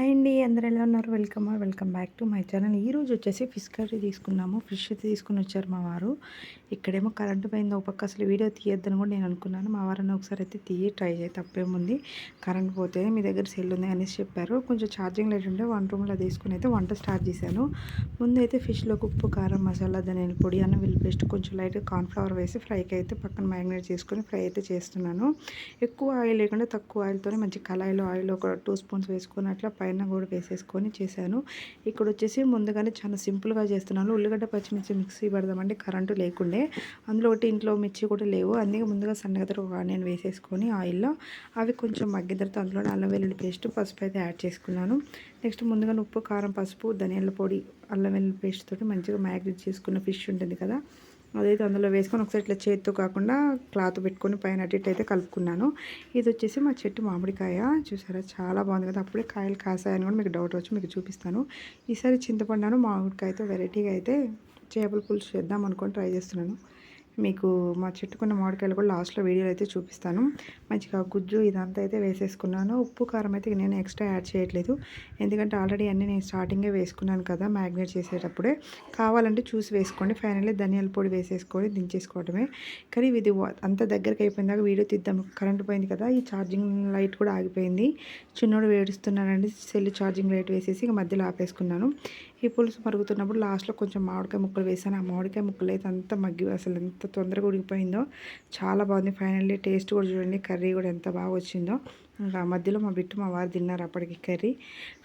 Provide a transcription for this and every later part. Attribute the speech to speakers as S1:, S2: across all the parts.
S1: Hi అండి, అందరూ ఎలా ఉన్నారు? Welcome back to my channel. ఈరోజు వచ్చేసి ఫిష్ కర్రీ తీసుకున్నాము. ఫిష్ అయితే తీసుకుని వచ్చారు మా వారు. ఇక్కడేమో కరెంటు పోయింది. ఒక పక్క అసలు వీడియో తీయొద్దని కూడా నేను అనుకున్నాను. మా వారిని ఒకసారి అయితే ట్రై చేయి, తప్పేముంది, కరెంట్ పోతే మీ దగ్గర సెల్ ఉంది అనేసి చెప్పారు. కొంచెం ఛార్జింగ్ లైట్ ఉంటే వన్ రూమ్లో తీసుకుని అయితే వంట స్టార్ట్ చేశాను. ముందు అయితే ఫిష్లోకి ఉప్పు, కారం, మసాలా, ధనియాల పొడి, అన్నం వెల్లుల్లి పేస్ట్, కొంచెం లైట్గా కార్న్ఫ్లవర్ వేసి ఫ్రైకి అయితే పక్కన మ్యారినేట్ చేసుకొని ఫ్రై అయితే చేస్తున్నాను. ఎక్కువ ఆయిల్ లేకుండా తక్కువ ఆయిల్తోనే మంచి కళాయిలో ఆయిల్ ఒక 2 స్పూన్స్ వేసుకొని అట్లా పైన కూడా వేసేసుకొని చేశాను. ఇక్కడ వచ్చేసి ముందుగానే చాలా సింపుల్గా చేస్తున్నాను. ఉల్లిగడ్డ పచ్చిమిర్చి మిక్సీ పడదామంటే కరెంటు లేకుండే, అందులో ఒకటి ఇంట్లో మిర్చి కూడా లేవు. అందుకే ముందుగా సన్నగా ఒక ఆనియన్ వేసేసుకొని ఆయిల్లో అవి కొంచెం మగ్గిన తర్వాత అందులో అల్లం వెల్లుల్లి పేస్ట్, పసుపు అయితే యాడ్ చేసుకున్నాను. నెక్స్ట్ ముందుగా ఉప్పు, కారం, పసుపు, ధనియాల పొడి, అల్లం వెల్లుల్లి పేస్ట్ తోటి మంచిగా మ్యాగ్నేట్ చేసుకున్న ఫిష్ ఉంటుంది కదా, అదైతే అందులో వేసుకొని ఒకసారి ఇట్లా చేతితో కాకుండా క్లాత్ పెట్టుకొని పైన అటు ఇటు అయితే కలుపుకున్నాను. ఇది వచ్చేసి మా చెట్టు మామిడికాయ, చూసారా చాలా బాగుంది కదా. అప్పుడే కాయలు కాసాయని కూడా మీకు డౌట్ వచ్చి మీకు చూపిస్తాను. ఈసారి చింతపండును మామిడికాయతో వెరైటీగా అయితే చేపల పులుసు చేద్దాం అనుకొని ట్రై చేస్తున్నాను. మీకు మా చెట్టుకున్న మామిడికాయలు కూడా లాస్ట్లో వీడియోలో అయితే చూపిస్తాను. మంచిగా గుజ్జు ఇదంతా అయితే వేసేసుకున్నాను. ఉప్పు, కారం అయితే నేను ఎక్స్ట్రా యాడ్ చేయట్లేదు, ఎందుకంటే ఆల్రెడీ అన్నీ నేను స్టార్టింగే వేసుకున్నాను కదా మ్యాగ్నేట్ చేసేటప్పుడే. కావాలంటే చూసి వేసుకోండి. ఫైనల్లీ ధనియాల పొడి వేసేసుకొని దించేసుకోవడమే. కానీ ఇది అంత దగ్గరికి అయిపోయిందాక వీడియో తీద్దాం, కరెంట్ పోయింది కదా, ఈ ఛార్జింగ్ లైట్ కూడా ఆగిపోయింది. చిన్నోడు వేడుస్తున్నానండి, సెల్ ఛార్జింగ్ లైట్ వేసేసి ఇక మధ్యలో ఆపేసుకున్నాను. ఈ పులుసు మరుగుతున్నప్పుడు లాస్ట్లో కొంచెం మామిడికాయ ముక్కలు వేసాను. ఆ మామిడికాయ ముక్కలు అయితే అంత మగ్గి అసలు ఎంత తొందరగా ఉడికిపోయిందో, చాలా బాగుంది. ఫైనల్లీ టేస్ట్ కూడా చూడండి, కర్రీ కూడా ఎంత బాగా వచ్చిందో. ఇంకా మధ్యలో మా వారు తిన్నారు అప్పటికి కర్రీ.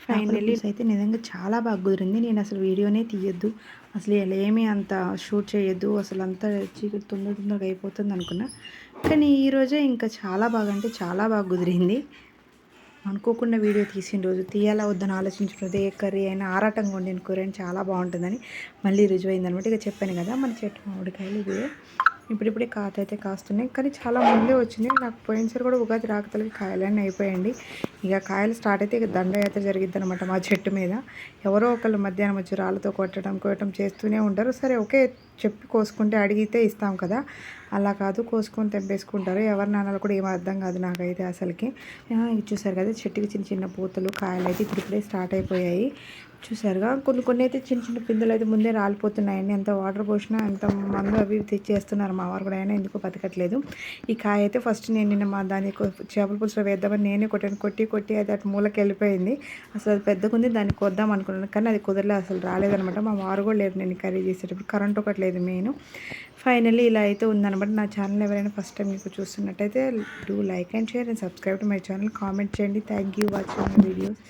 S1: ఫైనల్లీ అయితే నిజంగా చాలా బాగా కుదిరింది. నేను అసలు వీడియోనే తీయొద్దు, అసలు ఇలా ఏమీ అంత షూట్ చేయొద్దు, అసలు అంతా చీకటి తొందరగా అయిపోతుంది అనుకున్నా. కానీ ఈరోజే ఇంకా చాలా బాగా అంటే చాలా బాగా కుదిరింది. అనుకోకుండా వీడియో తీసిన రోజు తీయాలా వద్దని ఆలోచించిన రోజు ఏ కర్రీ అయినా ఆరాటంగా వండిన కూర అయినా చాలా బాగుంటుందని మళ్ళీ రుజువైంది అనమాట. ఇక చెప్పాను కదా మన చెట్టు మామిడికాయలు ఇవి ఇప్పుడిప్పుడే కాత అయితే కాస్తున్నాయి, కానీ చాలా ముందే వచ్చింది. నాకు పోయినసారి కూడా ఉగాది రాకతలకి కాయలన్నీ అయిపోయాయండి. ఇక కాయలు స్టార్ట్ అయితే ఇక దండయాత్ర జరిగిద్ది అనమాట మా చెట్టు మీద. ఎవరో ఒకళ్ళు మధ్యాహ్నం వచ్చి రాళ్ళతో కొట్టడం చేస్తూనే ఉంటారు. సరే ఓకే, చెప్పి కోసుకుంటే అడిగితే ఇస్తాం కదా, అలా కాదు కోసుకొని తెంపేసుకుంటారు. ఎవరి నాన్నలు కూడా ఏం అర్థం కాదు నాకైతే అసలుకి. ఇది చూసారు కదా, చెట్టుకి చిన్న చిన్న పూతలు, కాయలు అయితే ఇప్పుడిప్పుడే స్టార్ట్ అయిపోయాయి. చూసారుగా, కొన్ని అయితే చిన్న చిన్న పిందులు అయితే ముందే రాలిపోతున్నాయండి. ఎంత వాటర్ పోసినా ఎంత మందు అవి తెచ్చేస్తున్నారు మా వారు కూడా, అయినా ఎందుకు బతకట్లేదు. ఈ కాయ అయితే ఫస్ట్ నేను నిన్న దాన్ని చేపల పులుసులో వేద్దామని నేనే కొట్టి అది అటు మూలకి వెళ్ళిపోయింది. అసలు అది పెద్దగా ఉంది, దాన్ని కొద్దాం అనుకున్నాను, కానీ అది కుదరలేదు, అసలు రాలేదనమాట. మా వారు కూడా లేదు నేను కర్రీ చేసేటప్పుడు, కరెంట్ ఒకటి లేదు మెయిన్. ఫైనల్లీ ఇలా అయితే ఉందన్నమాట. నా ఛానల్ ఎవరైనా ఫస్ట్ టైం మీకు చూస్తున్నట్టయితే do like and share and subscribe to my channel. Comment చేయండి. Thank you watching my videos.